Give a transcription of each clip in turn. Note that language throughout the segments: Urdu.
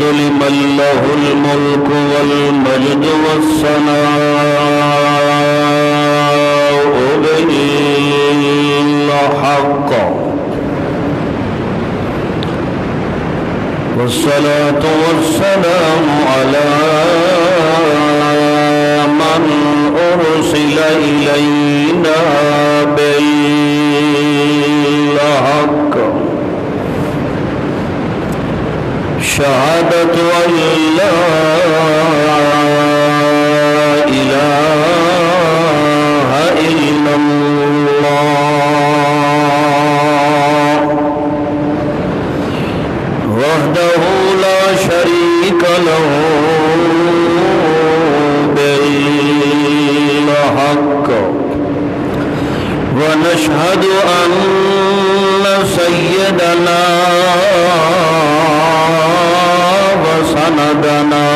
الحمد لمن له الملك والمجد والثناء بالحق والصلاة والسلام على من أرسل إلينا بالحق شهادة أن لا إله إلا الله وحده لا شريك له بالحق ونشهد أن سيدنا وسندنا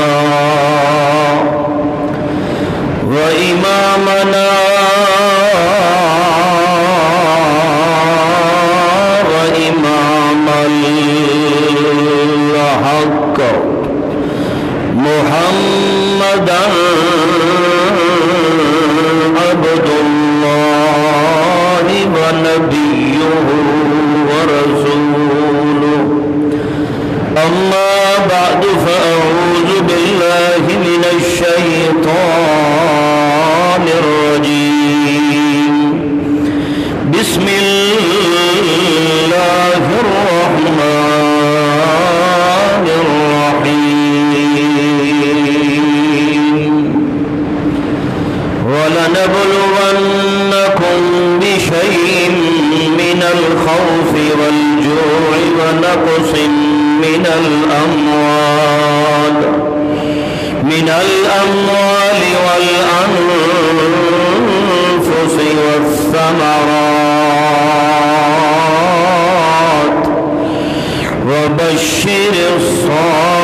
وإمامنا وإمام الحق محمدا عبد الله ونبيه ورسوله أما بعد فأعوذ بالله من الشيطان الرجيم بسم الله الرحمن الرحيم ولنبلونكم بشيء من الخوف والجوع ونقص من الأموال والأنفس والثمرات وبشر الصابرين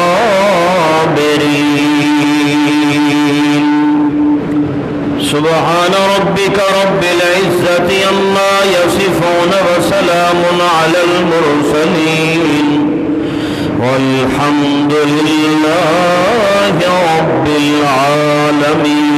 سبحان ربك رب العزة عما يصفون وسلام على المرسلين والحمد لله رب العالمين.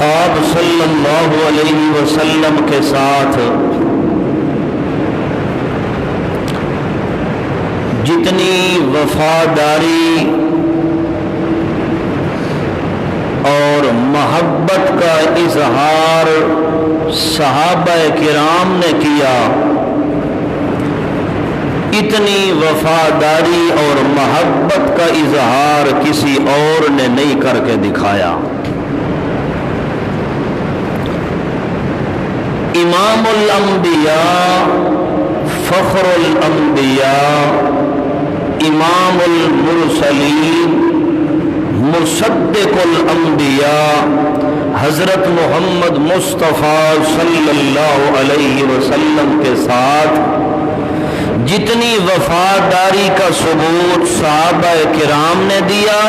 آپ صلی اللہ علیہ وسلم کے ساتھ جتنی وفاداری اور محبت کا اظہار صحابہ کرام نے کیا، اتنی وفاداری اور محبت کا اظہار کسی اور نے نہیں کر کے دکھایا۔ امام الانبیاء، فخر الانبیاء، امام المرسلین، مصدق الانبیاء حضرت محمد مصطفیٰ صلی اللہ علیہ وسلم کے ساتھ جتنی وفاداری کا ثبوت صحابہ کرام نے دیا،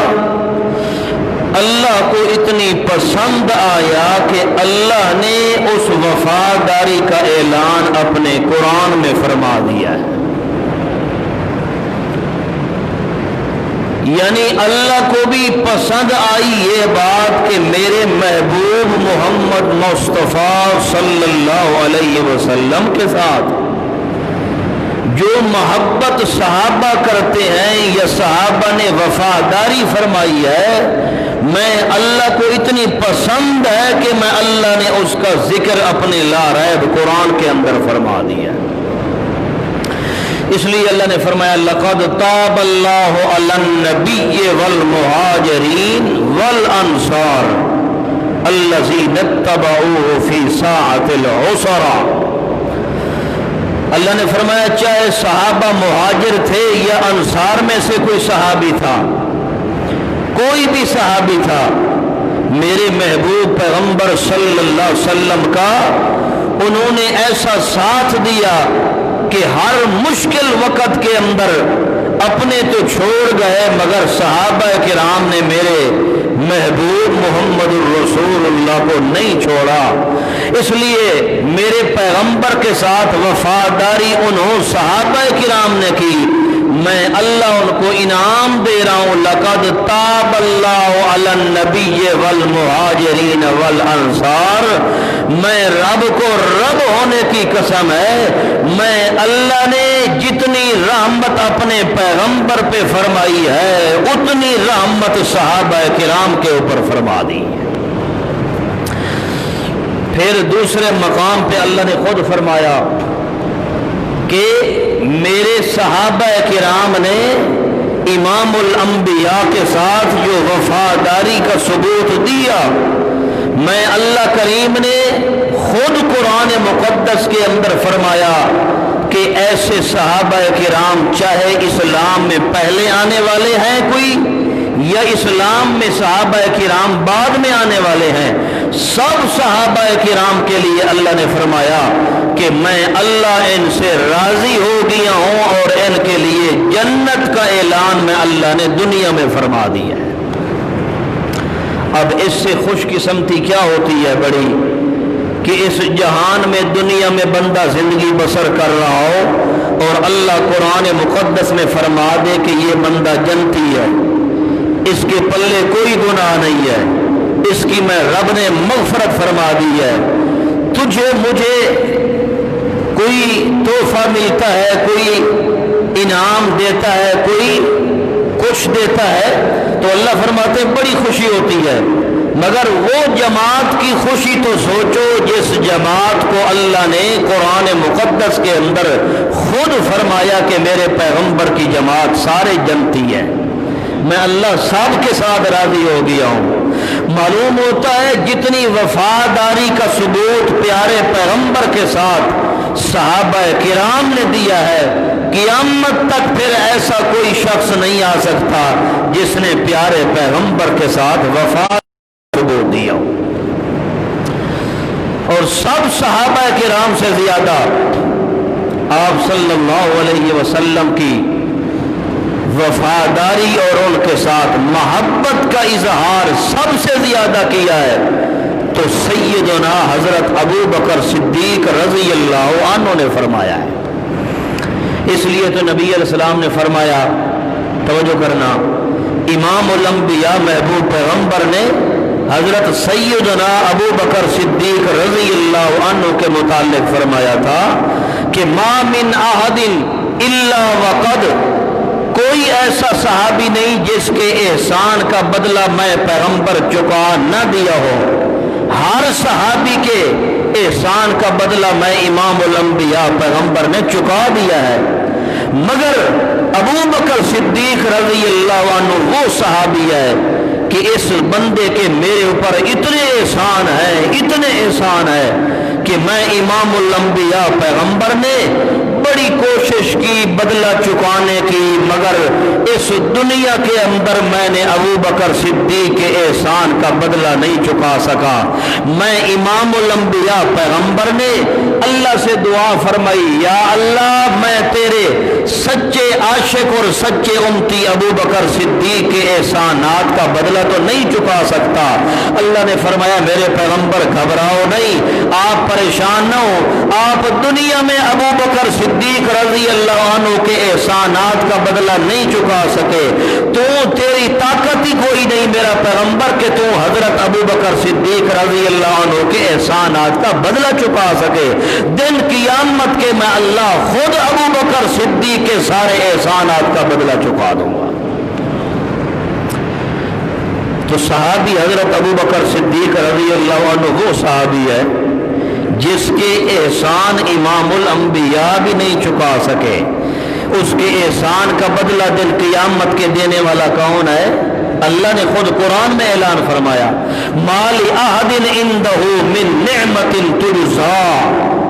اللہ کو اتنی پسند آیا کہ اللہ نے اس وفاداری کا اعلان اپنے قرآن میں فرما دیا ہے۔ یعنی اللہ کو بھی پسند آئی یہ بات کہ میرے محبوب محمد مصطفیٰ صلی اللہ علیہ وسلم کے ساتھ جو محبت صحابہ کرتے ہیں یا صحابہ نے وفاداری فرمائی ہے، میں اللہ کو اتنی پسند ہے کہ میں اللہ نے اس کا ذکر اپنے لا ریب قرآن کے اندر فرما دیا۔ اس لیے اللہ نے فرمایا لقد تاب اللہ علی النبی والمہاجرین والانصار الذین اتبعوہ فی ساعۃ العسرہ۔ اللہ نے فرمایا چاہے صحابہ مہاجر تھے یا انصار میں سے کوئی صحابی تھا، کوئی بھی صحابی تھا، میرے محبوب پیغمبر صلی اللہ علیہ وسلم کا انہوں نے ایسا ساتھ دیا کہ ہر مشکل وقت کے اندر اپنے تو چھوڑ گئے مگر صحابہ کرام نے میرے محبوب محمد الرسول اللہ کو نہیں چھوڑا، اس لیے میرے پیغمبر کے ساتھ وفاداری انہوں صحابہ کرام نے کی، میں اللہ ان کو انعام دے رہا ہوں، لقد تاب اللہ علی النبی والمہاجرین والانصار، میں رب کو رب ہونے کی قسم ہے، میں اللہ نے جتنی رحمت اپنے پیغمبر پہ فرمائی ہے اتنی رحمت صحابہ کرام کے اوپر فرما دی۔ پھر دوسرے مقام پہ اللہ نے خود فرمایا کہ میرے صحابہ کرام نے امام الانبیاء کے ساتھ جو وفاداری کا ثبوت دیا، میں اللہ کریم نے خود قرآن مقدس کے اندر فرمایا کہ ایسے صحابہ کرام چاہے اسلام میں پہلے آنے والے ہیں کوئی یا اسلام میں صحابہ کرام بعد میں آنے والے ہیں، سب صحابہ کرام کے لیے اللہ نے فرمایا کہ میں اللہ ان سے راضی ہو گیا ہوں اور ان کے لیے جنت کا اعلان میں اللہ نے دنیا میں فرما دیا ہے۔ اب اس سے خوش قسمتی کیا ہوتی ہے بڑی کہ اس جہان میں دنیا میں بندہ زندگی بسر کر رہا ہو اور اللہ قرآن مقدس میں فرما دے کہ یہ بندہ جنتی ہے، اس کے پلے کوئی گناہ نہیں ہے، اس کی میں رب نے مغفرت فرما دی ہے، تجھے مجھے کوئی تحفہ ملتا ہے، کوئی انعام دیتا ہے، کوئی کچھ دیتا ہے تو اللہ فرماتے بڑی خوشی ہوتی ہے، مگر وہ جماعت کی خوشی تو سوچو جس جماعت کو اللہ نے قرآن مقدس کے اندر خود فرمایا کہ میرے پیغمبر کی جماعت سارے جنتی ہے، میں اللہ سب کے ساتھ راضی ہو گیا ہوں۔ معلوم ہوتا ہے جتنی وفاداری کا ثبوت پیارے پیغمبر کے ساتھ صحابہ کرام نے دیا ہے، قیامت تک پھر ایسا کوئی شخص نہیں آ سکتا جس نے پیارے پیغمبر کے ساتھ وفاداری کا ثبوت دیا ہو۔ اور سب صحابہ کرام سے زیادہ آپ صلی اللہ علیہ وسلم کی وفاداری اور ان کے ساتھ محبت کا اظہار سب سے زیادہ کیا ہے تو سیدنا حضرت ابو بکر صدیق رضی اللہ عنہ نے فرمایا ہے۔ اس لیے تو نبی علیہ السلام نے فرمایا، توجہ کرنا، امام الانبیاء محبوب پیغمبر نے حضرت سیدنا ابو بکر صدیق رضی اللہ عنہ کے متعلق فرمایا تھا کہ ما من احد الا وقد، کوئی ایسا صحابی نہیں جس کے احسان کا بدلہ میں پیغمبر چکا نہ دیا ہو، ہر صحابی کے احسان کا بدلہ میں امام الانبیاء پیغمبر نے چکا دیا ہے، مگر ابو بکر صدیق رضی اللہ عنہ وہ صحابی ہے کہ اس بندے کے میرے اوپر اتنے احسان ہے کہ میں امام الانبیاء پیغمبر نے بڑی کوشش کی بدلہ چکانے کی، مگر اس دنیا کے اندر میں نے ابو بکر صدیق کے احسان کا بدلہ نہیں چکا سکا۔ میں امام الانبیاء پیغمبر نے اللہ سے دعا فرمائی، یا اللہ میں تیرے سچے عاشق اور سچے امتی ابو بکر صدیق کے احسانات کا بدلہ تو نہیں چکا سکتا۔ اللہ نے فرمایا میرے پیغمبر گھبراؤ نہیں، آپ پریشان نہ ہو، آپ دنیا میں ابو بکر صدیق رضی اللہ عنہ کے احسانات کا بدلہ نہیں چکا سکے تو تیری طاقت ہی کوئی نہیں میرا پیغمبر کہ تو حضرت ابو بکر صدیق رضی اللہ عنہ کے احسانات کا بدلہ چکا سکے۔ دن قیامت کے میں اللہ خود ابو بکر صدیق کے سارے احسانات کا بدلہ چکا دوں گا۔ تو صحابی حضرت ابو بکر صدیق رضی اللہ عنہ وہ صحابی ہے جس کے احسان امام الانبیاء بھی نہیں چکا سکے، اس کے احسان کا بدلہ دن قیامت کے دینے والا کون ہے؟ اللہ نے خود قرآن میں اعلان فرمایا، ما لأحد عنده من نعمت تجزا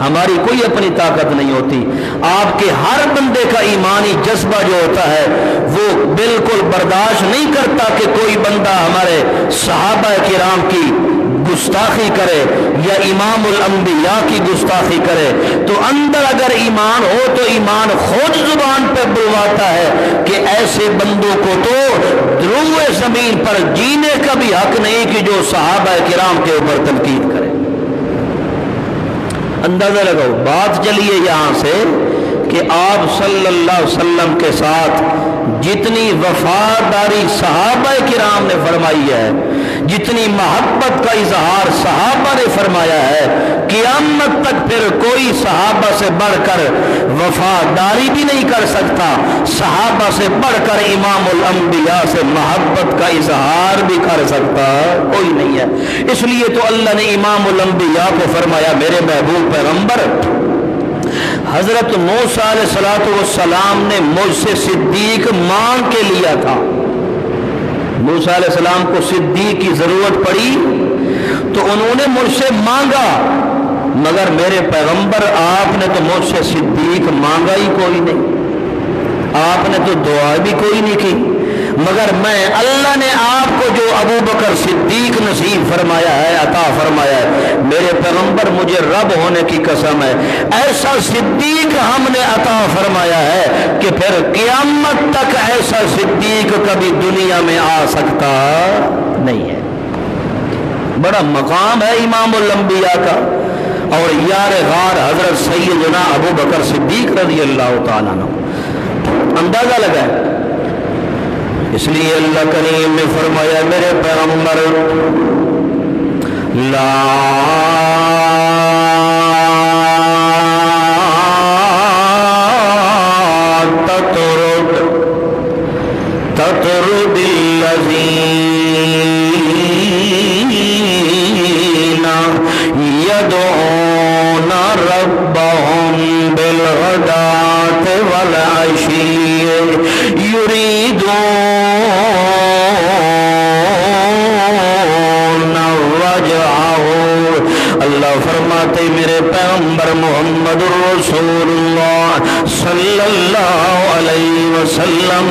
ہماری کوئی اپنی طاقت نہیں ہوتی. آپ کے ہر بندے کا ایمانی جذبہ جو ہوتا ہے وہ بالکل برداشت نہیں کرتا کہ کوئی بندہ ہمارے صحابہ کرام کی گستاخی کرے یا امام الانبیاء کی گستاخی کرے. تو اندر اگر ایمان ہو تو ایمان خود زبان پہ بلواتا ہے کہ ایسے بندوں کو تو روئے زمین پر جینے کا بھی حق نہیں کہ جو صحابہ کرام کے اوپر تنقید کرے. اندازہ لگاؤ. بات چلیے یہاں سے کہ آپ صلی اللہ علیہ وسلم کے ساتھ جتنی وفاداری صحابہ کرام نے فرمائی ہے, جتنی محبت کا اظہار صحابہ نے فرمایا ہے, قیامت تک پھر کوئی صحابہ سے بڑھ کر وفاداری بھی نہیں کر سکتا, صحابہ سے بڑھ کر امام الانبیاء سے محبت کا اظہار بھی کر سکتا کوئی نہیں ہے. اس لیے تو اللہ نے امام الانبیاء کو فرمایا میرے محبوب پیغمبر حضرت موسیٰ علیہ السلام نے مجھ سے صدیق مانگ کے لیا تھا. موسیٰ علیہ السلام کو صدیق کی ضرورت پڑی تو انہوں نے مجھ سے مانگا, مگر میرے پیغمبر آپ نے تو مجھ سے صدیق مانگا ہی کوئی نہیں, آپ نے تو دعا بھی کوئی نہیں کی, مگر میں اللہ نے آپ کو جو ابو بکر صدیق نصیب فرمایا ہے, عطا فرمایا ہے, میرے پیغمبر مجھے رب ہونے کی قسم ہے ایسا صدیق ہم نے عطا فرمایا ہے کہ پھر قیامت تک ایسا صدیق کبھی دنیا میں آ سکتا نہیں ہے. بڑا مقام ہے امام الانبیاء کا. اور یار غار حضرت سیدنا ابو بکر صدیق رضی اللہ تعالیٰ عنہ. اندازہ لگائیں. اس لیے اللہ کریم نے فرمایا میرے پیغمبر لا تطرد الذین یدعون ربهم بالغداة والعشی یریدون اللہ فرماتے میرے پیغمبر محمد رسول اللہ صلی اللہ علیہ وسلم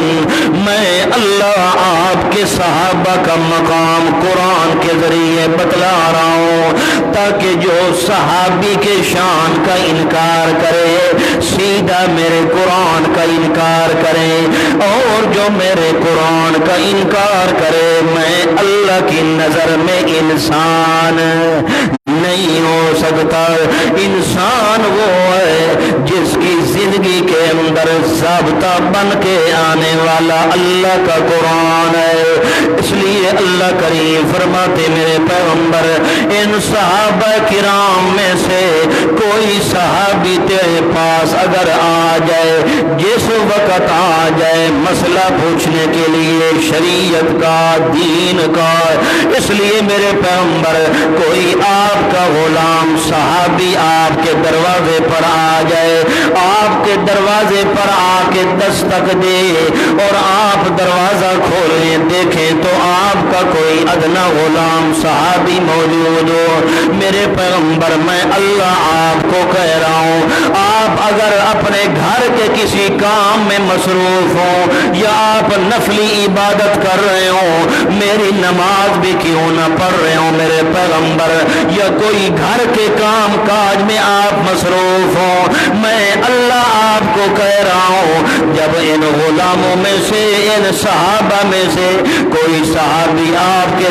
میں اللہ آپ کے صحابہ کا مقام قرآن کے ذریعے بتلا رہا ہوں تاکہ جو صحابی کے شان کا انکار کرے سیدھا میرے قرآن کا انکار کرے, اور جو میرے قرآن کا انکار کرے میں اللہ کی نظر میں انسان نہیں ہو سکتا. انسان وہ ہے جس کی زندگی کے اندر ضابطہ بن کے آنے والا اللہ کا قرآن ہے. اس لیے اللہ کریم فرماتے میرے پیغمبر ان صحابہ کرام میں سے کوئی صحابی تیرے پاس اگر آ جائے, جس وقت آ جائے مسئلہ پوچھنے کے لیے شریعت کا دین کا, اس لیے میرے پیغمبر کوئی آپ کا غلام صحابی آپ کے دروازے پر آ جائے, آپ کے دروازے پر آ کے دستک دے اور آپ دروازہ کھولیں دیکھیں تو آپ کا کوئی ادنا غلام صحابی موجود ہو, میرے پیغمبر میں اللہ آپ کو کہہ رہا ہوں آپ اگر اپنے گھر کے کسی کام میں مصروف ہوں یا آپ نفلی عبادت کر رہے ہوں, میری نماز بھی کیوں نہ پڑھ رہے ہوں میرے پیغمبر, یا کوئی گھر کے کام کاج میں آپ مصروف ہوں, میں اللہ آپ کو کہہ رہا ہوں جب ان غلاموں میں سے ان صحابہ میں سے کوئی صحابی آپ کے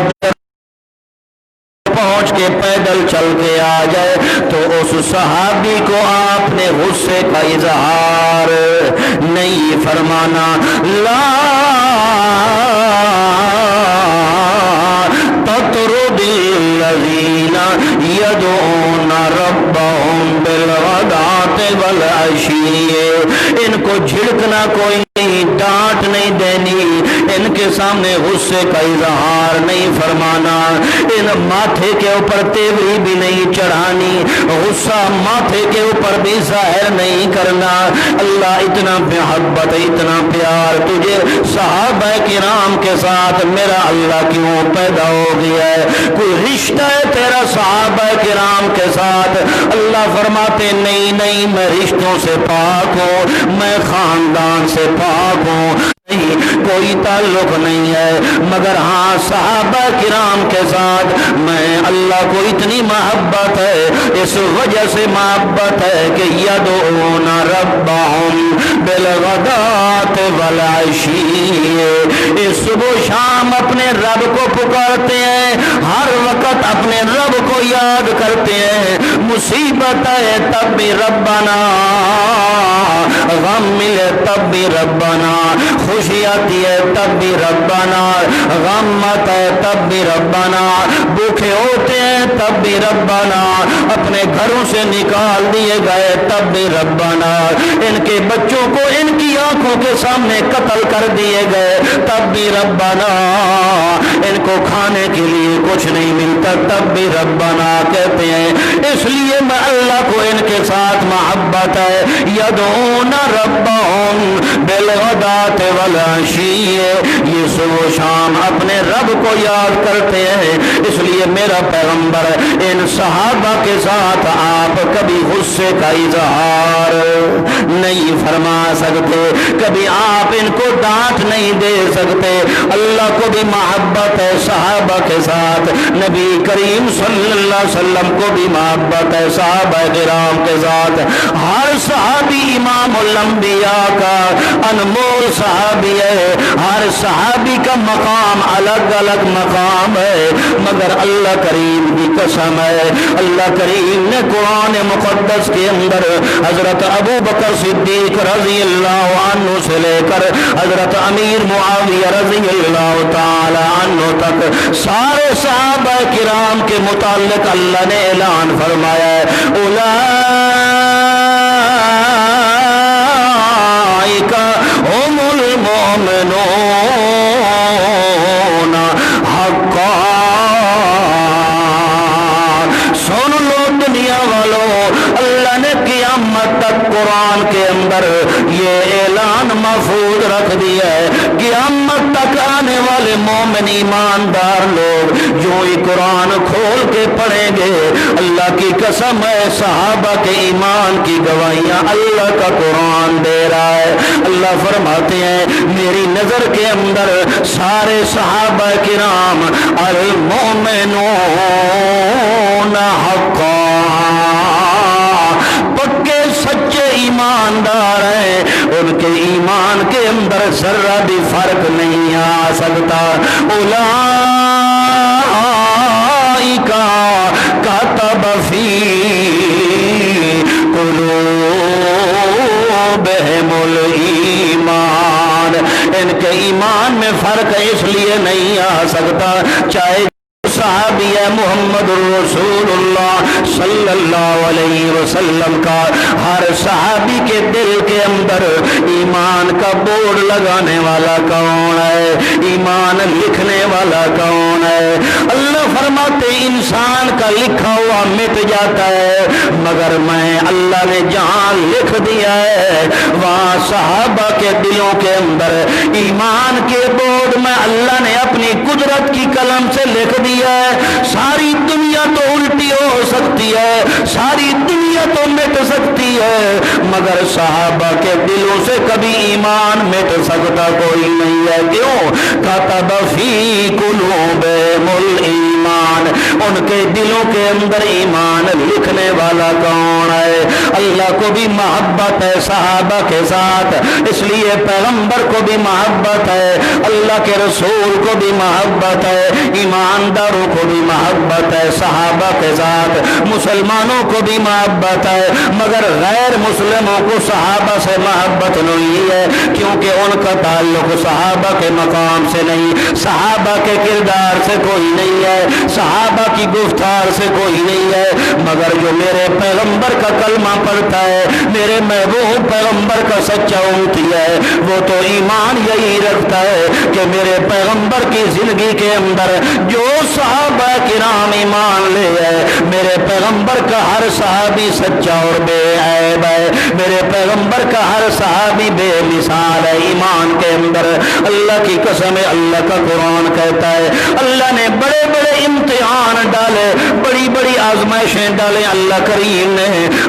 پہنچ کے پیدل چل کے آ جائے تو اس صحابی کو آپ نے غصے کا اظہار نہیں فرمانا. لا تطرد الذین یدعون ربهم بالغداة والعشی, ان کو جھڑ جھڑکنا کوئی نہیں، ڈانٹ نہیں دینی، ان کے سامنے غصے کا اظہار نہیں فرمانا، ان ماتھے کے اوپر تیوری بھی نہیں چڑھانی، غصہ ماتھے کے اوپر بھی ظاہر نہیں کرنا۔ اللہ اتنا محبت اتنا پیار تجھے صحابہ کرام کے ساتھ میرا اللہ کیوں پیدا ہو گیا ہے؟ کوئی رشتہ ہے تیرا صحابہ کرام کے ساتھ؟ اللہ فرماتے نہیں نہیں، میں رشتوں سے پاک ہوں، میں خاندان سے پاک ہوں، نہیں کوئی تعلق نہیں ہے، مگر ہاں صحابہ کرام کے ساتھ میں اللہ کو اتنی محبت ہے، اس وجہ سے محبت ہے کہ یدعون ربہم بالغداۃ والعشی، اس صبح و شام اپنے رب کو پکارتے ہیں، ہر وقت اپنے رب کو یاد کرتے ہیں، مصیبت ہے تب بھی ربنا، غم ملے تب بھی ربنا، خوشی آتی ہے تب بھی ربنا، غم آتا ہے تب بھی ربنا، بھوکے ہوتے ہیں تب بھی ربنا، اپنے گھروں سے نکال دیے گئے تب بھی ربنا، ان کے بچوں کو ان کی آنکھوں کے سامنے قتل کر دیے گئے تب بھی ربنا، ان کو کھانے کے لیے کچھ نہیں ملتا تب بھی ربنا کہتے ہیں۔ اس لیے میں اللہ کو ان کے ساتھ محبت ہے، یدعون ربہم بالغداۃ والعشی، یہ صبح و شام اپنے رب کو یاد کرتے ہیں۔ اس لیے میرا پیغمبر ان صحابہ کے ساتھ آپ کبھی غصے کا اظہار نہیں فرما سکتے، کبھی آپ ان کو ڈانٹ نہیں دے سکتے۔ اللہ کو بھی محبت ہے صحابہ کے ساتھ، نبی کریم صلی اللہ علیہ وسلم کو بھی محبت ہے صحابہ کرام کے ساتھ۔ ہر صحابی امام الانبیاء کا انمول صحابی ہے، ہر صحابی کا مقام الگ الگ مقام ہے، مگر اللہ کریم کی قسم ہے، اللہ کریم نے قرآن مقدس کے اندر حضرت ابو بکر صدیق رضی اللہ عنہ سے لے کر حضرت امیر معاویہ رضی اللہ تعالی عنہ تک سارے صحابہ کرام کے متعلق اللہ نے اعلان فرمایا ہے، اولئک هم المؤمنون حقا۔ سن لو دنیا والوں، اللہ نے قیامت تک قرآن کے اندر یہ اعلان محفوظ رکھ دیا ہے، قیامت تک آنے والے مومن ایماندار لوگ جو ہی قرآن کھول کے پڑھیں گے، اللہ کی قسم ہے صحابہ کے ایمان کی گواہیاں اللہ کا قرآن دے رہا ہے۔ اللہ فرماتے ہیں میری نظر کے اندر سارے صحابہ کرام المؤمنون حقا، پکے سچے ایماندار ہیں، ان کے ایمان کے اندر ذرہ بھی فرق نہیں آ سکتا۔ اولئک کتب فی قلوبہم الایمان، ان کے ایمان میں فرق اس لیے نہیں آ سکتا، چاہے صحابی ہے محمد رسول اللہ صلی اللہ علیہ وسلم کا، ہر صحابی کے دل کے اندر ایمان کا بورڈ لگانے والا کون ہے، ایمان لکھنے والا کون ہے؟ اللہ فرماتے انسان کا لکھا ہوا مٹ جاتا ہے، مگر میں اللہ نے جہاں لکھ دیا ہے وہاں صحابہ کے دلوں کے اندر ایمان کے بورڈ میں اللہ نے اپنی قدرت کی قلم سے لکھ دیا ہے۔ ساری دنیا تو الٹی ہو سکتی ہے، ساری دنیا تو مٹ سکتی ہے، مگر صحابہ کے دلوں سے کبھی ایمان مٹ سکتا کوئی نہیں ہے۔ کیوں؟ کتب فی قلوبہم الایمان، ان کے دلوں کے اندر ایمان لکھنے والا کون ہے؟ اللہ کو بھی محبت ہے صحابہ کے ساتھ، اس لیے پیغمبر کو بھی محبت ہے، اللہ کے رسول کو بھی محبت ہے، ایمانداروں کو بھی محبت ہے صحابہ کے ساتھ، مسلمانوں کو بھی محبت ہے، مگر غیر مسلموں کو صحابہ سے محبت نہیں ہے، کیونکہ ان کا تعلق صحابہ کے مقام سے نہیں، صحابہ کے کردار سے کوئی نہیں ہے، صحابہ کی گفتار سے کوئی نہیں ہے، مگر جو میرے پیغمبر کا کلمہ پڑھتا ہے، میرے محبوب پیغمبر کا سچا امتی ہے، وہ تو ایمان یہی رکھتا ہے کہ میرے پیغمبر کی زندگی کے اندر جو صحابہ کرام ایمان لے ہے، میرے پیغمبر کا ہر صحابی سچا اور بے عیب ہے، میرے پیغمبر کا ہر صحابی بے مثال ہے ایمان کے اندر۔ اللہ کی قسم ہے، اللہ کا قرآن کہتا ہے اللہ نے بڑے بڑے امتحان ڈالے، بڑی بڑی آزمائشیں ڈالے اللہ کریم نے،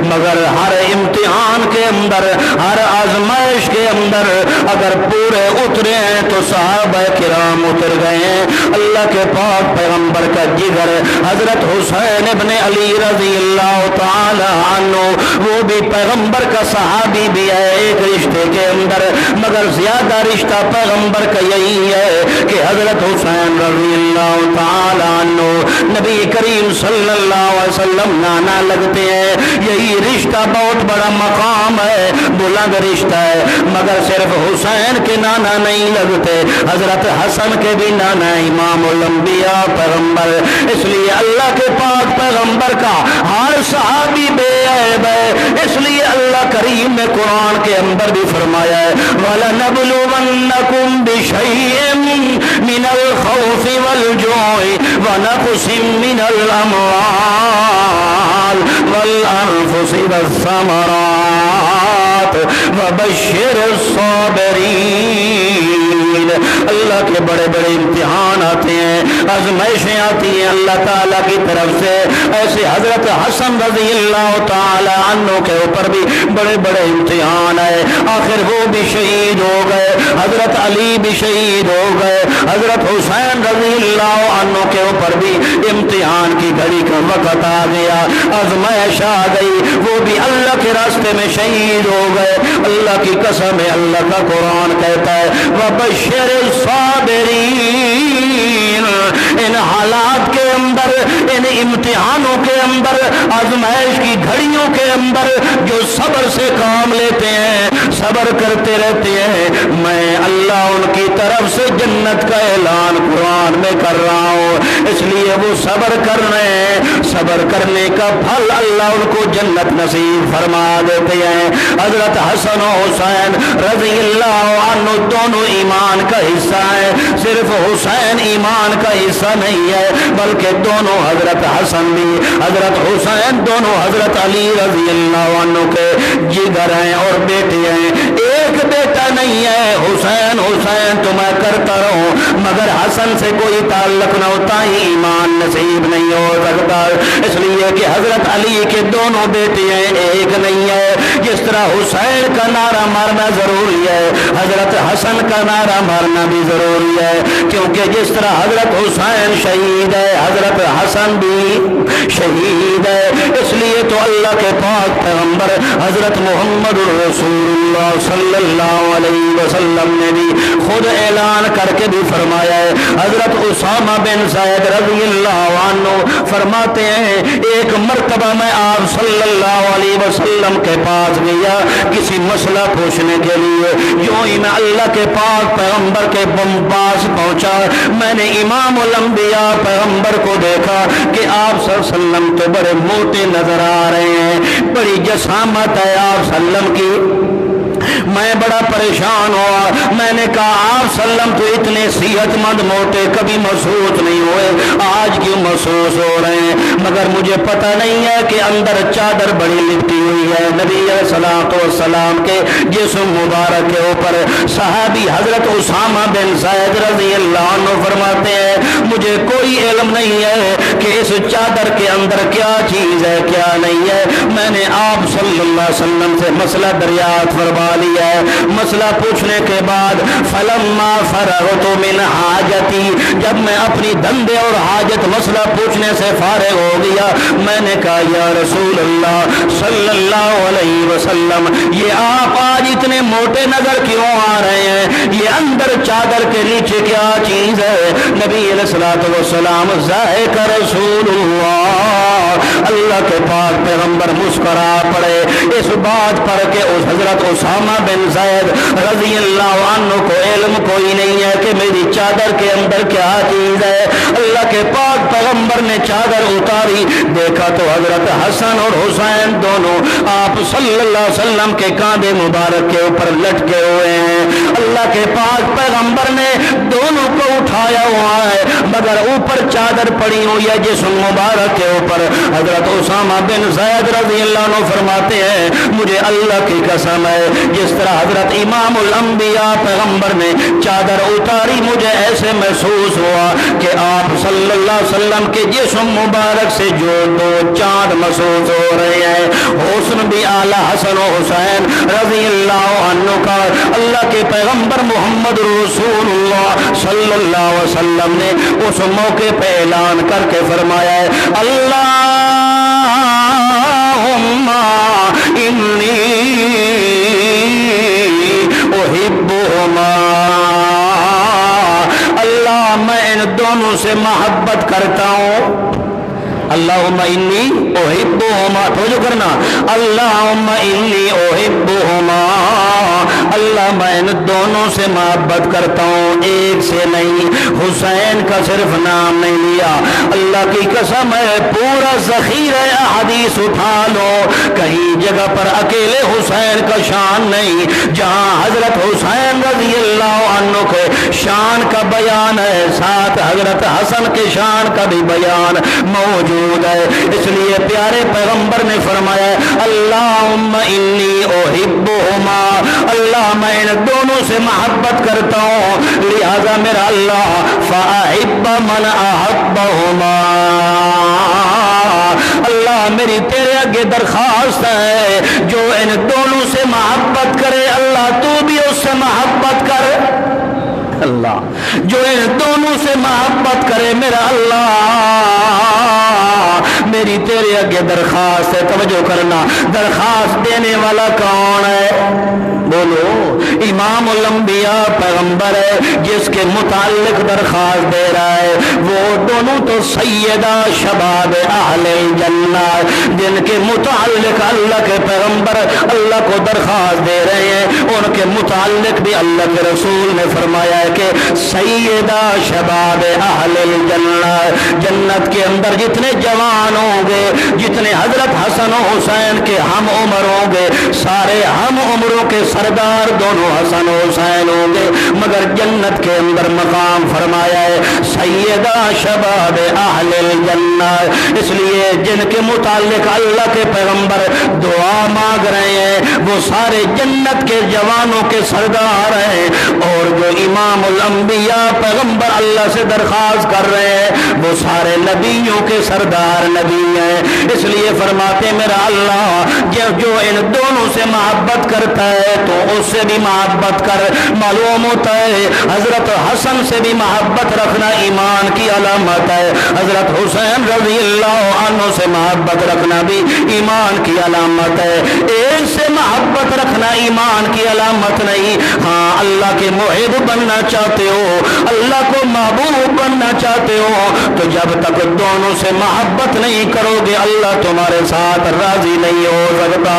مگر ہر امتحان کے اندر، ہر آزمائش کے اندر اگر پورے اترے ہیں تو صحابہ کرام اتر گئے ہیں۔ اللہ کے پاک پیغمبر کا جگر حضرت حسین ابن علی رضی اللہ تعالی عنہ، وہ بھی پیغمبر کا صحابی بھی ہے ایک رشتے کے اندر، مگر زیادہ رشتہ پیغمبر کا یہی ہے کہ حضرت حسین رضی اللہ تعالی عنہ نبی کریم صلی اللہ علیہ وسلم نانا لگتے ہیں۔ یہی رشتہ بہت بڑا مقام ہے، بلند رشتہ ہے، مگر صرف حسین کے نانا نہیں لگتے، حضرت حسن کے بھی نانا امام الانبیاء پیغمبر، اس لیے اللہ کے پاک پیغمبر کا ہر صحابی بے عیب ہے، اس لیے اللہ کریم نے قرآن کے اندر بھی فرمایا ہے وَلَنَبْلُوَنَّكُمْ بِشَيْءٍ مِّنَ الْخَوْفِ وَالْجُوعِ وَنَقْصٍ مِّنَ الْأَمْوَالِ وَالْأَنفُسِ وَالثَّمَرَاتِ وَبَشِّرِ الصَّابِرِينَ۔ اللہ کے بڑے بڑے امتحان آتے ہیں، آزمائشیں آتی ہیں اللہ تعالیٰ کی طرف سے، ایسے حضرت حسن رضی اللہ تعالی عنہ کے اوپر بھی بڑے بڑے امتحان آئے، آخر وہ بھی شہید ہو گئے، حضرت علی بھی شہید ہو گئے، حضرت حسین رضی اللہ عنہ کے اوپر بھی امتحان کی گھڑی کا وقت آ گیا، آزمائش آ گئی، وہ بھی اللہ کے راستے میں شہید ہو گئے۔ اللہ کی قسم ہے، اللہ کا قرآن کہتا ہے وَبَشِّرِ الصَّابِرِينَ، ان حالات کے اندر، ان امتحانوں کے اندر، آزمائش کی گھڑیوں کے اندر جو صبر سے کام لیتے ہیں، صبر کرتے رہتے ہیں، میں اللہ ان کی طرف سے جنت کا اعلان قرآن میں کر رہا ہوں، اس لیے وہ صبر کر رہے ہیں، صبر کرنے کا پھل اللہ ان کو جنت نصیب فرما دیتے ہیں۔ حضرت حسن و حسین رضی اللہ عنہ دونوں ایمان کا حصہ ہے، صرف حسین ایمان کا حصہ نہیں ہے بلکہ دونوں حضرت حسن بھی حضرت حسین دونوں حضرت علی رضی اللہ عنہ کے جگر ہیں اور بیٹے ہیں، ایک بیٹا نہیں ہے۔ حسین حسین تو میں کرتا رہوں مگر حسن سے کوئی تعلق نہ ہوتا ہی ایمان نصیب نہیں ہو سکتا، اس لیے کہ حضرت علی کے دونوں بیٹے ہیں، ایک نہیں ہے۔ جس طرح حسین کا نعرہ مارنا ضروری ہے، حضرت حسن کا نعرہ مارنا بھی ضروری ہے، کیونکہ جس طرح حضرت حسین شہید ہے حضرت حسن بھی شہید ہے۔ اس لیے تو اللہ کے پاک پیغمبر حضرت محمد رسول اللہ صلی اللہ علیہ وسلم نے بھی خود اعلان کر کے بھی فرمایا ہے، حضرت اسامہ بن زید رضی اللہ عنہ فرماتے ہیں ایک مرتبہ میں آپ صلی اللہ علیہ وسلم کے پاس گیا کسی مسئلہ پوچھنے کے لیے، یوں ہی میں اللہ کے پاک پیغمبر کے پاس پہنچا، میں نے امام الانبیاء پیغمبر کو دیکھا کہ آپ صلی اللہ علیہ وسلم تو بڑے موٹے نظر آ رہے ہیں، بڑی جسامت ہے آپ صلی اللہ علیہ وسلم کی۔ میں بڑا پریشان ہوا، میں نے کہا آپ صلی اللہ علیہ وسلم تو اتنے صحت مند موٹے کبھی محسوس نہیں ہوئے، آج کیوں محسوس ہو رہے ہیں؟ مگر مجھے پتہ نہیں ہے کہ اندر چادر بڑی لپٹی ہوئی ہے نبی علیہ السلام کے جسم مبارک کے اوپر۔ صحابی حضرت اسامہ بن زید رضی اللہ عنہ فرماتے ہیں مجھے کوئی علم نہیں ہے کہ اس چادر کے اندر کیا چیز ہے کیا نہیں ہے، میں نے آپ صلی اللہ علیہ وسلم سے مسئلہ دریافت فرما لیا ہے۔ مسئلہ پوچھنے کے بعد فلما فرغت من حاجتی، جب میں اپنی دندے اور حاجت مسئلہ پوچھنے سے فارغ ہو گیا، میں نے کہا یا رسول اللہ صلی اللہ علیہ وسلم یہ آپ آج اتنے موٹے نظر کیوں آ رہے ہیں، یہ اندر چادر کے نیچے کیا چیز ہے؟ نبی علیہ الصلوۃ والسلام ذائقہ رسول اللہ، اللہ کے پاک پیغمبر مسکرا پڑے اس بات پر کہ اس حضرت اسامہ بن زید رضی اللہ عنہ کو علم کوئی نہیں ہے کہ میری چادر کے اندر کیا چیز ہے۔ اللہ کے پاک پیغمبر نے چادر اتاری، دیکھا تو حضرت حسن اور حسین دونوں آپ صلی اللہ علیہ وسلم کے کاندھے مبارک کے اوپر لٹکے ہوئے ہیں۔ اللہ کے پاک پیغمبر نے دونوں کو اٹھایا ہوا ہے مگر اوپر چادر پڑی ہوئی ہے جسم مبارک کے اوپر۔ حضرت اسامہ بن زید رضی اللہ عنہ فرماتے ہیں مجھے اللہ کی قسم ہے جس طرح حضرت امام الانبیاء پیغمبر نے چادر اتاری مجھے ایسے محسوس ہوا کہ آپ صلی اللہ علیہ وسلم کے جسم مبارک سے جو دو چاند محسوس ہو رہے ہیں، حسن بھی اعلیٰ حسن و حسین رضی اللہ عنہ کا۔ اللہ کے پیغمبر محمد رسول اللہ صلی اللہ علیہ وسلم نے اس موقع پہ اعلان کر کے فرمایا ہے اللہم انی احبہما، اللہ میں ان دونوں سے محبت کرتا ہوں۔ اللہم انی احبہما، توجہ کرنا، اللہم انی احبہما، اللہ میں ان دونوں سے محبت کرتا ہوں، ایک سے نہیں۔ حسین کا صرف نام نہیں لیا، اللہ کی قسم ہے پورا ذخیرہ احادیث اٹھا لو، کہیں جگہ پر اکیلے حسین کا شان نہیں، جہاں حضرت حسین رضی اللہ عنہ کے شان کا بیان ہے ساتھ حضرت حسن کے شان کا بھی بیان موجود ہے۔ اس لیے پیارے پیغمبر نے فرمایا اللہم انی احبہما، اللہ میں ان دونوں سے محبت کرتا ہوں، لہذا میرا اللہ فاحب من احبہما، اللہ میری تیرے آگے درخواست ہے جو ان دونوں سے محبت کرے اللہ تو بھی اس سے محبت کر، اللہ جو ان دونوں سے محبت کرے میرا اللہ میری تیرے آگے درخواست ہے۔ توجہ کرنا، درخواست دینے والا کون ہے؟ بولو، امام الانبیاء پیغمبر ہے جس کے متعلق درخواست دے رہا ہے، وہ دونوں تو سیدہ شباب اہل الجنہ جن کے متعلق اللہ کے پیغمبر اللہ کو درخواست دے رہے ہیں، ان کے متعلق بھی اللہ کے رسول نے فرمایا ہے کہ سیدہ شباب اہل الجنہ، جنت کے اندر جتنے جوان ہوں گے، جتنے حضرت حسن و حسین کے ہم عمر ہوں گے، سارے ہم عمروں کے سردار دونوں حسن و حسین ہوں گے، مگر جنت کے اندر مقام فرمایا ہے سیدہ شباب اہل الجنہ، اس لیے جن کے متعلق اللہ کے پیغمبر دعا مانگ رہے ہیں وہ سارے جنت کے جوانوں کے سردار ہیں، اور جو امام الانبیاء پیغمبر اللہ سے درخواست کر رہے ہیں وہ سارے نبیوں کے سردار نبی ہیں۔ اس لیے فرماتے میرا اللہ جو ان دونوں سے محبت کرتا ہے تو اس سے بھی محبت کر، معلوم ہوتا ہے حضرت حسن سے بھی محبت رکھنا ایمان کی علامت ہے، حضرت حسین رضی اللہ عنہ سے محبت رکھنا بھی ایمان کی علامت ہے، ایک سے محبت رکھنا ایمان کی علامت نہیں۔ ہاں اللہ کے محب بننا چاہتے ہو، اللہ کو محبوب بننا چاہتے ہو تو جب تک دونوں سے محبت نہیں کرو گے اللہ تمہارے ساتھ راضی نہیں ہو سکتا۔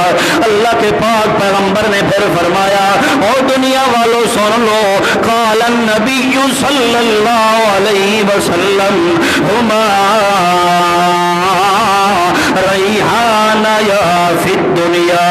اللہ کے پاک پیغمبر نے پھر فرمایا اور دنیا والوں سن لو، قال النبی صلی اللہ علیہ وسلم ہما ریحان یا فی الدنیا،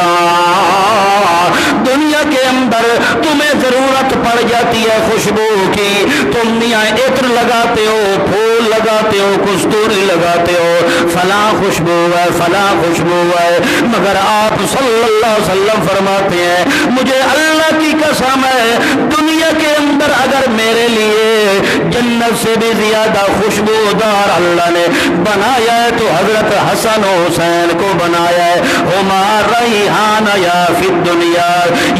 دنیا کے اندر تمہیں ضرورت پڑ جاتی ہے خوشبو کی، تم میاں عطر لگاتے ہو، پھول لگاتے ہو، کستوری لگاتے ہو، فلاں خوشبو ہے فلاں خوشبو ہے، مگر آپ صلی اللہ علیہ وسلم فرماتے ہیں مجھے اللہ کی قسم ہے دنیا کے اندر اگر میرے لیے جنت سے بھی زیادہ خوشبودار اللہ نے بنایا ہے تو حضرت حسن و حسین کو بنایا ہے، ہما ریحان یا فی الدنیا،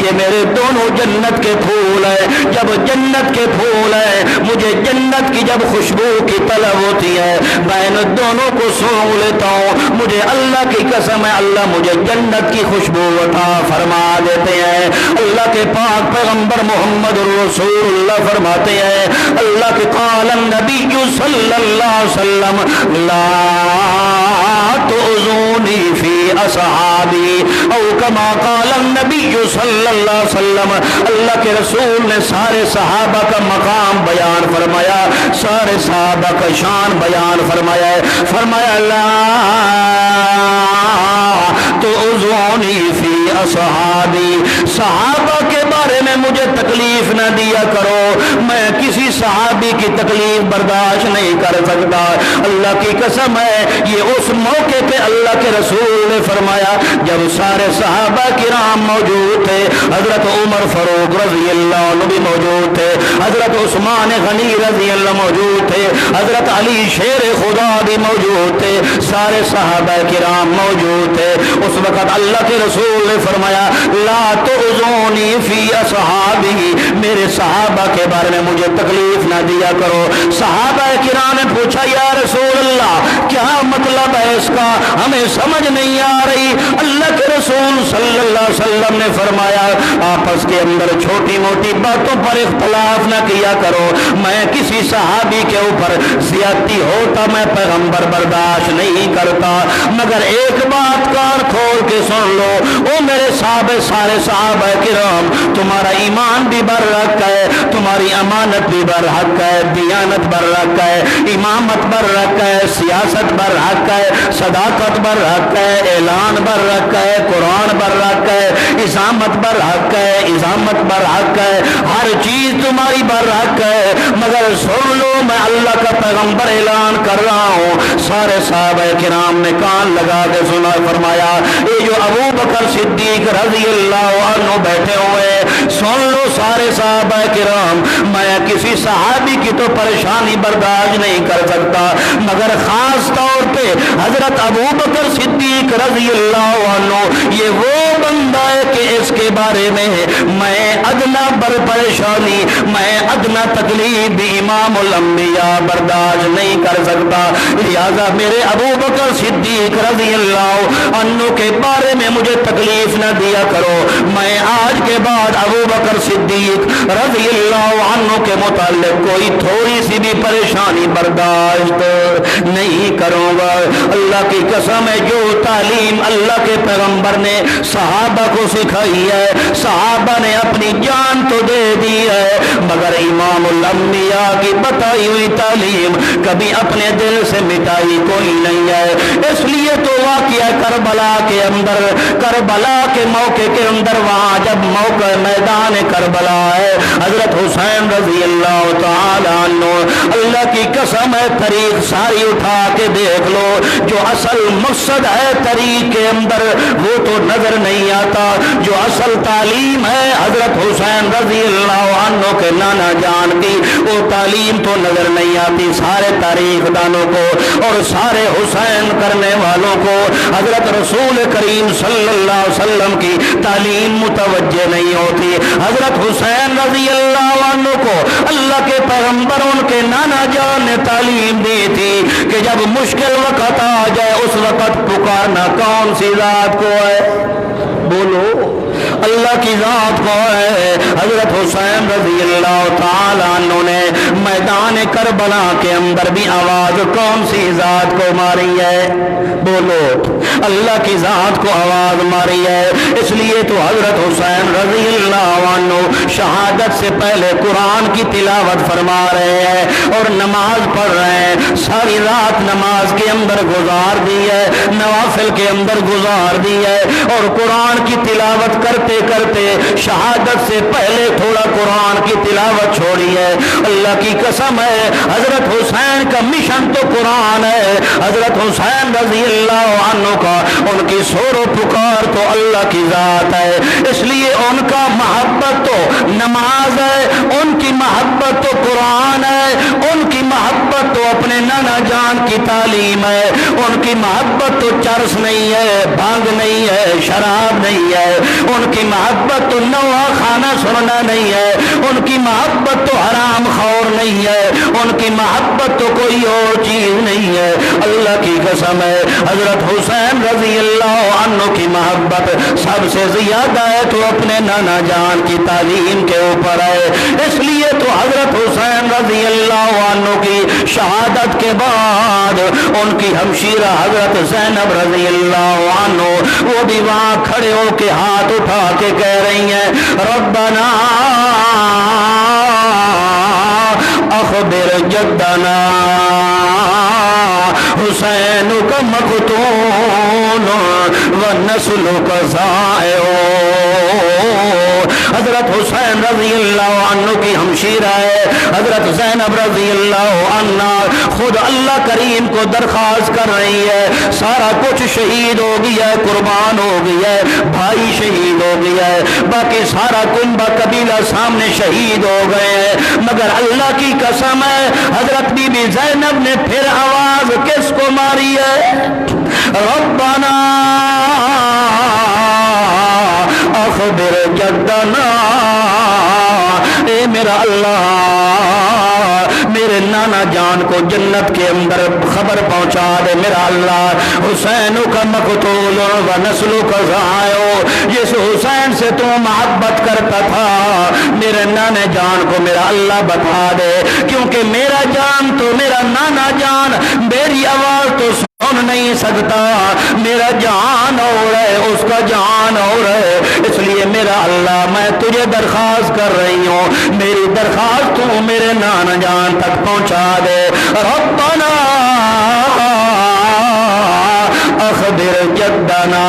یہ میرے دونوں جنت کے پھول ہیں، جب جنت کے پھول ہیں مجھے جنت کی جب خوشبو کی طلب ہوتی ہے میں ان دونوں کو سونگ لیتا ہوں، مجھے اللہ کی قسم ہے اللہ مجھے جنت کی خوشبو عطا فرما دیتے ہیں۔ اللہ کے پاک پیغمبر محمد رسول اللہ فرماتے ہیں اللہ اللہ کے قال النبی صلی اللہ علیہ وسلم لا تؤذونی فی اصحابی او کما قال النبی صلی اللہ علیہ وسلم. اللہ کے رسول نے سارے صحابہ کا مقام بیان فرمایا, سارے صحابہ کا شان بیان فرمایا ہے. فرمایا لا تؤذونی فی اصحابی, صحابہ کے بارے میں مجھے تکلیف نہ دیا کرو, میں کسی صحابی کی تکلیف برداشت نہیں کر سکتا. اللہ کی قسم ہے یہ اس موقع پہ اللہ کے رسول نے فرمایا جب سارے صحابہ کرام موجود تھے, حضرت عمر فاروق رضی اللہ عنہ بھی موجود تھے, حضرت عثمان غنی رضی اللہ موجود تھے, حضرت علی شیر خدا بھی موجود تھے, سارے صحابہ کرام موجود تھے. اس وقت اللہ کے رسول نے فرمایا لا تؤذونی فی اصحابی, میرے صحابہ کے بارے میں مجھے تکلیف نہ دیا کرو. صحابہ کرام نے پوچھا یا رسول اللہ کیا مطلب ہے اس کا, ہمیں سمجھ نہیں آ رہی. اللہ کے رسول صلی اللہ علیہ وسلم نے فرمایا آپس کے اندر چھوٹی موٹی باتوں پر اختلاف نہ کیا کرو, میں کسی صحابی کے اوپر زیادتی ہوتا میں پیغمبر برداشت نہیں کرتا, مگر ایک بات کان کھول کے سن لو, او میرے صحابہ سارے صحابہ کرام, تمہارا ایمان بھی برحق ہے, تمہاری امانت بھی برحق ہے, دیانت برحق ہے, امامت برحق ہے, سیاست برحق ہے, صداقت برحق ہے, اعلان برحق ہے, قرآن برحق ہے, اسامت برحق ہے, ازامت برحق ہے, ہر چیز تمہاری برحق ہے, مگر سن لو میں اللہ کا پیغمبر اعلان کر رہا ہوں. سارے صحابہ کرام نے کان لگا کے سنا. فرمایا یہ جو ابو بکر صدیق رضی اللہ عنہ بیٹھے ہوئے, سن لو سارے صحابہ کرام, میں کسی صحابی کی تو پریشانی برداشت نہیں کر سکتا, مگر خاص طور پہ حضرت ابو بکر صدیق رضی اللہ عنہ یہ وہ بندہ ہے کہ اس کے بارے میں میں ادنا بر پریشانی, میں ادنا تکلیف بھی امام الانبیاء برداشت نہیں کر سکتا. لہذا میرے ابو بکر صدیق رضی اللہ عنہ کے بارے میں مجھے تکلیف نہ دیا کرو, میں آج کے بعد ابو بکر صدیق رضی اللہ عنہ کے متعلق کوئی تھوڑی سی بھی پریشانی برداشت نہیں کروں گا. اللہ کی قسم ہے جو تعلیم اللہ کے پیغمبر نے صحابہ کو سکھائی ہے, صحابہ نے اپنی جان تو دے دی ہے, مگر امام الانبیاء کی بتائی ہوئی تعلیم کبھی اپنے دل سے مٹائی کوئی نہیں ہے. اس لیے تو واقعہ کربلا کے اندر, کربلا کے موقع کے اندر, وہاں جب موقع میدان کربلا ہے, حضرت حسین رضی اللہ تعالی عنہ, اللہ کی قسم ہے تاریخ ساری اٹھا کے دیکھ لو, جو اصل مقصد ہے تاریخ کے اندر وہ تو نظر نہیں آتا, جو اصل تعلیم ہے حضرت حسین رضی اللہ عنہ کے نانا جان کی وہ تعلیم تو نظر نہیں آتی. سارے تاریخ دانوں کو اور سارے حسین کرنے والوں کو حضرت رسول کریم صلی اللہ علیہ وسلم کی تعلیم متوجہ نہیں ہوتی. حضرت حسین رضی اللہ عنہ کو اللہ کے پیغمبر ان کے نانا جان نے تعلیم دی تھی کہ جب مشکل وقت آ جائے اس وقت پکارنا کون سی ذات کو ہے, بولو اللہ کی ذات کو ہے. حضرت حسین رضی اللہ تعالی عنہ نے میدان کربلا کے اندر بھی آواز کون سی ذات کو ماری ہے, بولو اللہ کی ذات کو آواز ماری ہے. اس لیے تو حضرت حسین رضی اللہ عنہ شہادت سے پہلے قرآن کی تلاوت فرما رہے ہیں اور نماز پڑھ رہے ہیں, ساری رات نماز کے اندر گزار دی ہے, نوافل کے اندر گزار دی ہے, اور قرآن کی تلاوت کرتے کرتے شہادت سے پہلے تھوڑا قرآن کی تلاوت چھوڑی ہے. اللہ کی قسم ہے حضرت حسین کا مشن تو قرآن ہے, حضرت حسین رضی اللہ عنہ کا ان کی سور و پکار تو اللہ کی ذات ہے. اس لیے ان کا محبت تو نماز ہے, ان کی محبت تو قرآن ہے, ان کی محبت تو اپنے نانا جان کی تعلیم ہے, ان کی محبت تو چرس نہیں ہے, بھانگ نہیں ہے, شراب نہیں ہے, ان کی محبت تو نوا کھانا سننا نہیں ہے, ان کی محبت تو حرام خور نہیں ہے, ان کی محبت تو کوئی اور چیز نہیں ہے. اللہ کی قسم ہے حضرت حسین رضی اللہ عنہ کی محبت سب سے زیادہ ہے تو اپنے نانا جان کی تعلیم کے اوپر ہے. اس لیے تو حضرت حسین رضی اللہ عنہ کی شہادت کے بعد ان کی ہمشیرہ حضرت زینب رضی اللہ عنہ وہ بھی وہاں کھڑے ہو کے ہاتھ اٹھا کے کہہ رہی ہیں ربنا اخبر جدنا حسین کا مقتول ونسل کا ضائع. حضرت حسین رضی اللہ عنہ کی ہمشیرہ ہے حضرت زینب رضی اللہ عنہ خود اللہ کریم کو درخواست کر رہی ہے. سارا کچھ شہید ہو گیا ہے, قربان ہو گیا ہے, بھائی شہید ہو گیا ہے, باقی سارا کنبہ قبیلہ سامنے شہید ہو گئے ہیں, مگر اللہ کی قسم ہے حضرت بی بی زینب نے پھر آواز کس کو ماری ہے؟ ربنا اخبر جدنا, اے میرا اللہ میرے نانا جان کو جنت کے اندر خبر پہنچا دے. میرا اللہ حسین کا مقتول و نسل کا ضائع, جس حسین سے تو محبت کرتا تھا میرے نانا جان کو میرا اللہ بتا دے, کیونکہ میرا جان تو میرا نانا جان میری آواز تو سن نہیں سکتا, میرا جان اور ہے اس کا جان اور ہے. اس لیے میرا اللہ میں تجھے درخواست کر رہی ہوں, میری درخواست تو میرے نانا جان تک پہنچا دے. ربنا اخبر جدنا,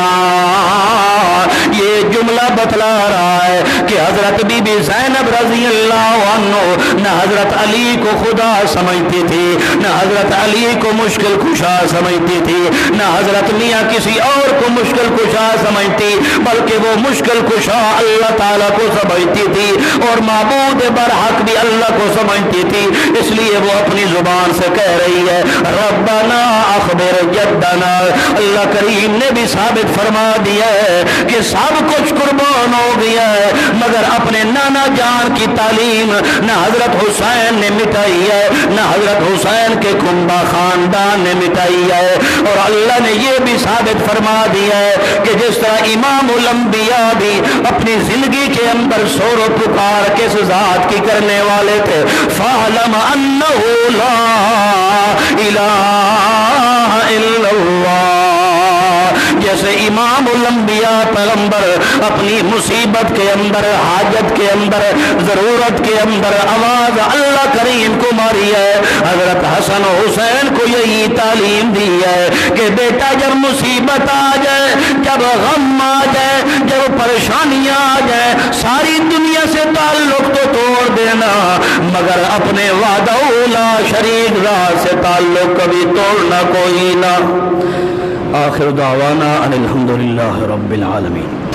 یہ جملہ بتلا رہا ہے کہ حضرت بی بی زینب رضی اللہ عنہ نہ حضرت علی کو خدا سمجھتی تھی, نہ حضرت علی کو مشکل کشا سمجھتی تھی, نہ حضرت میاں کسی اور کو مشکل کشا سمجھتی, بلکہ وہ مشکل کشا اللہ تعالیٰ کو سمجھتی تھی اور معبود برحق بھی اللہ کو سمجھتی تھی. اس لیے وہ اپنی زبان سے کہہ رہی ہے ربنا اخبر جدنا. اللہ کریم نے بھی ثابت فرما دیا ہے کہ سب کچھ قربان ہو گیا ہے, مگر اپنے نانا جان کی تعلیم نہ حضرت حسین نے مٹائی ہے, نہ حضرت حسین کے کنبہ خاندان نے مٹائی ہے. اور اللہ نے یہ بھی ثابت فرما دیا ہے کہ جس طرح امام الانبیاء بھی اپنی زندگی کے اندر سور و پکار کس ذات کی کرنے والے تھے, فَاعْلَمْ أَنَّهُ لَا إِلَٰهَ إِلَّا اللَّهُ. جیسے امام الانبیاء پیغمبر اپنی مصیبت کے اندر, حاجت کے اندر, ضرورت کے اندر آواز اللہ کریم کو ماری ہے, حضرت حسن و حسین کو یہی تعلیم دی ہے کہ بیٹا جب مصیبت آ جائے, جب غم آ جائے, جب پریشانیاں آ جائے, ساری دنیا سے تعلق تو توڑ دینا, مگر اپنے وعدہ لا شریک ذات سے تعلق کبھی توڑنا کوئی نہ. آخر دعوانا ان الحمدللہ رب العالمین.